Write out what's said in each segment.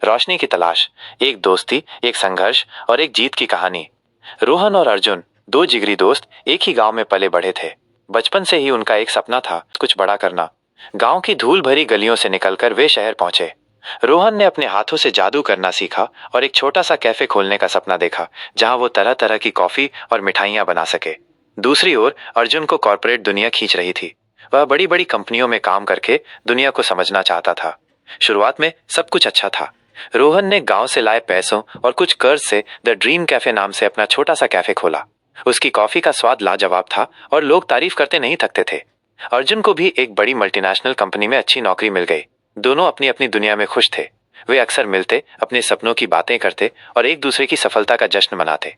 रोशनी की तलाश, एक दोस्ती, एक संघर्ष और एक जीत की कहानी। रोहन और अर्जुन दो जिगरी दोस्त एक ही गांव में पले बढ़े थे। बचपन से ही उनका एक सपना था, कुछ बड़ा करना। गांव की धूल भरी गलियों से निकलकर वे शहर पहुंचे। रोहन ने अपने हाथों से जादू करना सीखा और एक छोटा सा कैफे खोलने का सपना देखा, जहां वो तरह तरह की कॉफी और मिठाइयां बना सके। दूसरी ओर अर्जुन को कॉरपोरेट दुनिया खींच रही थी। वह बड़ी बड़ी कंपनियों में काम करके दुनिया को समझना चाहता था। शुरुआत में सब कुछ अच्छा था। रोहन ने गांव से लाए पैसों और कुछ कर्ज से द ड्रीम कैफे नाम से अपना छोटा सा कैफे खोला। उसकी कॉफी का स्वाद लाजवाब था और लोग तारीफ करते नहीं थकते थे। अर्जुन को भी एक बड़ी मल्टीनेशनल कंपनी में अच्छी नौकरी मिल गई। दोनों अपनी अपनी दुनिया में खुश थे। वे अक्सर मिलते, अपने सपनों की बातें करते और एक दूसरे की सफलता का जश्न मनाते।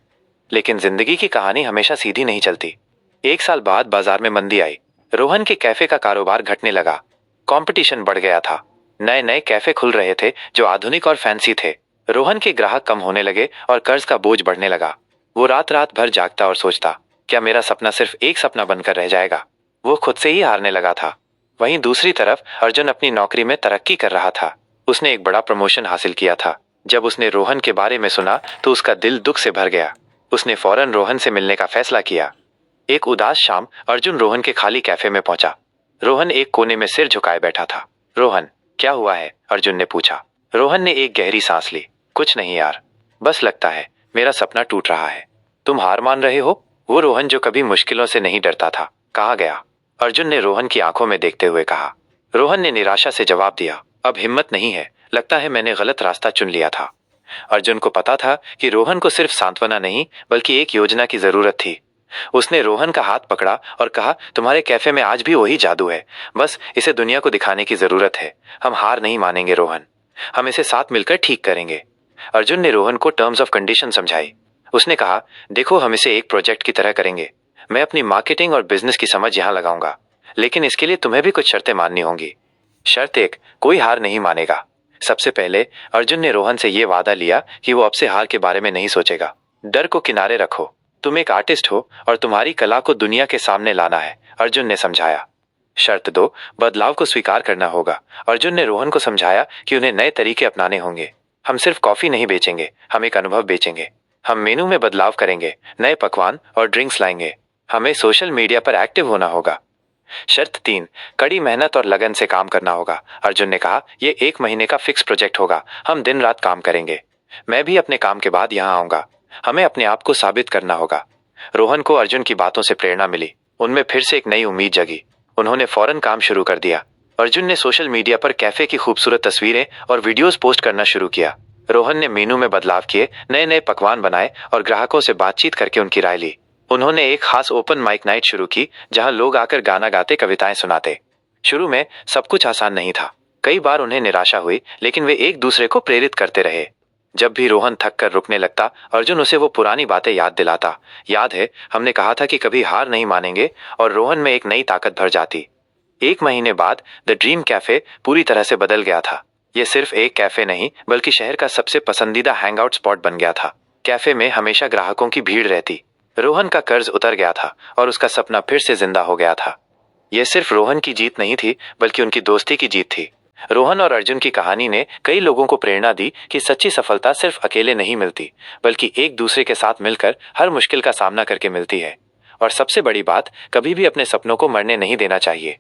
लेकिन जिंदगी की कहानी हमेशा सीधी नहीं चलती। एक साल बाद बाजार में मंदी आई। रोहन के कैफे का कारोबार घटने लगा। कंपटीशन बढ़ गया था। नए नए कैफे खुल रहे थे जो आधुनिक और फैंसी थे। रोहन के ग्राहक कम होने लगे और कर्ज का बोझ बढ़ने लगा। वो रात रात भर जागता और सोचता, क्या मेरा सपना सिर्फ एक सपना बनकर रह जाएगा। वो खुद से ही हारने लगा था। वहीं दूसरी तरफ अर्जुन अपनी नौकरी में तरक्की कर रहा था। उसने एक बड़ा प्रमोशन हासिल किया था। जब उसने रोहन के बारे में सुना तो उसका दिल दुख से भर गया। उसने फौरन रोहन से मिलने का फैसला किया। एक उदास शाम अर्जुन रोहन के खाली कैफे में पहुंचा। रोहन एक कोने में सिर झुकाए बैठा था। रोहन, क्या हुआ है? अर्जुन ने पूछा। रोहन ने एक गहरी सांस ली। कुछ नहीं यार, बस लगता है मेरा सपना टूट रहा है। तुम हार मान रहे हो? वो रोहन जो कभी मुश्किलों से नहीं डरता था, कहा गया। अर्जुन ने रोहन की आंखों में देखते हुए कहा। रोहन ने निराशा से जवाब दिया, अब हिम्मत नहीं है, लगता है मैंने गलत रास्ता चुन लिया था। अर्जुन को पता था कि रोहन को सिर्फ सांत्वना नहीं बल्कि एक योजना की जरूरत थी। उसने रोहन का हाथ पकड़ा और कहा, तुम्हारे कैफे में आज भी वही जादू है, बस इसे दुनिया को दिखाने की जरूरत है। हम हार नहीं मानेंगे रोहन, हम इसे साथ मिलकर ठीक करेंगे। अर्जुन ने रोहन को टर्म्स ऑफ कंडीशन समझाई। उसने कहा, देखो हम इसे एक प्रोजेक्ट की तरह करेंगे। मैं अपनी मार्केटिंग और बिजनेस की समझ यहाँ लगाऊंगा, लेकिन इसके लिए तुम्हें भी कुछ शर्तें माननी होंगी। शर्त एक, कोई हार नहीं मानेगा। सबसे पहले अर्जुन ने रोहन से यह वादा लिया कि वो अब से हार के बारे में नहीं सोचेगा। डर को किनारे रखो, तुम एक आर्टिस्ट हो और तुम्हारी कला को दुनिया के सामने लाना है, अर्जुन ने समझाया। शर्त दो, बदलाव को स्वीकार करना होगा। अर्जुन ने रोहन को समझाया कि उन्हें नए तरीके अपनाने होंगे। हम सिर्फ कॉफी नहीं बेचेंगे, हम एक अनुभव बेचेंगे। हम मेनू में बदलाव करेंगे, नए पकवान और ड्रिंक्स लाएंगे। हमें सोशल मीडिया पर एक्टिव होना होगा। शर्त तीन, कड़ी मेहनत और लगन से काम करना होगा। अर्जुन ने कहा, ये 1 महीने का फिक्स प्रोजेक्ट होगा, हम दिन रात काम करेंगे। मैं भी अपने काम के बाद यहाँ आऊंगा। हमें अपने आप को साबित करना होगा। रोहन को अर्जुन की बातों से प्रेरणा मिली। उनमें फिर से एक नई उम्मीद जगी। उन्होंने फौरन काम शुरू कर दिया। अर्जुन ने सोशल मीडिया पर कैफे की खूबसूरत तस्वीरें और वीडियोस पोस्ट करना शुरू किया। रोहन ने मेनू में बदलाव किए, नए नए पकवान बनाए और ग्राहकों से बातचीत करके उनकी राय ली। उन्होंने एक खास ओपन माइक नाइट शुरू की, जहां लोग आकर गाना गाते, कविताएं सुनाते। शुरू में सब कुछ आसान नहीं था। कई बार उन्हें निराशा हुई, लेकिन वे एक दूसरे को प्रेरित करते रहे। जब भी रोहन थक कर रुकने लगता, अर्जुन उसे वो पुरानी बातें याद दिलाता। याद है, हमने कहा था कि कभी हार नहीं मानेंगे, और रोहन में एक नई ताकत भर जाती। 1 महीने बाद द ड्रीम कैफे पूरी तरह से बदल गया था। यह सिर्फ एक कैफे नहीं बल्कि शहर का सबसे पसंदीदा हैंगआउट स्पॉट बन गया था। कैफे में हमेशा ग्राहकों की भीड़ रहती। रोहन का कर्ज उतर गया था और उसका सपना फिर से जिंदा हो गया था। यह सिर्फ रोहन की जीत नहीं थी बल्कि उनकी दोस्ती की जीत थी। रोहन और अर्जुन की कहानी ने कई लोगों को प्रेरणा दी कि सच्ची सफलता सिर्फ अकेले नहीं मिलती, बल्कि एक दूसरे के साथ मिलकर हर मुश्किल का सामना करके मिलती है। और सबसे बड़ी बात, कभी भी अपने सपनों को मरने नहीं देना चाहिए।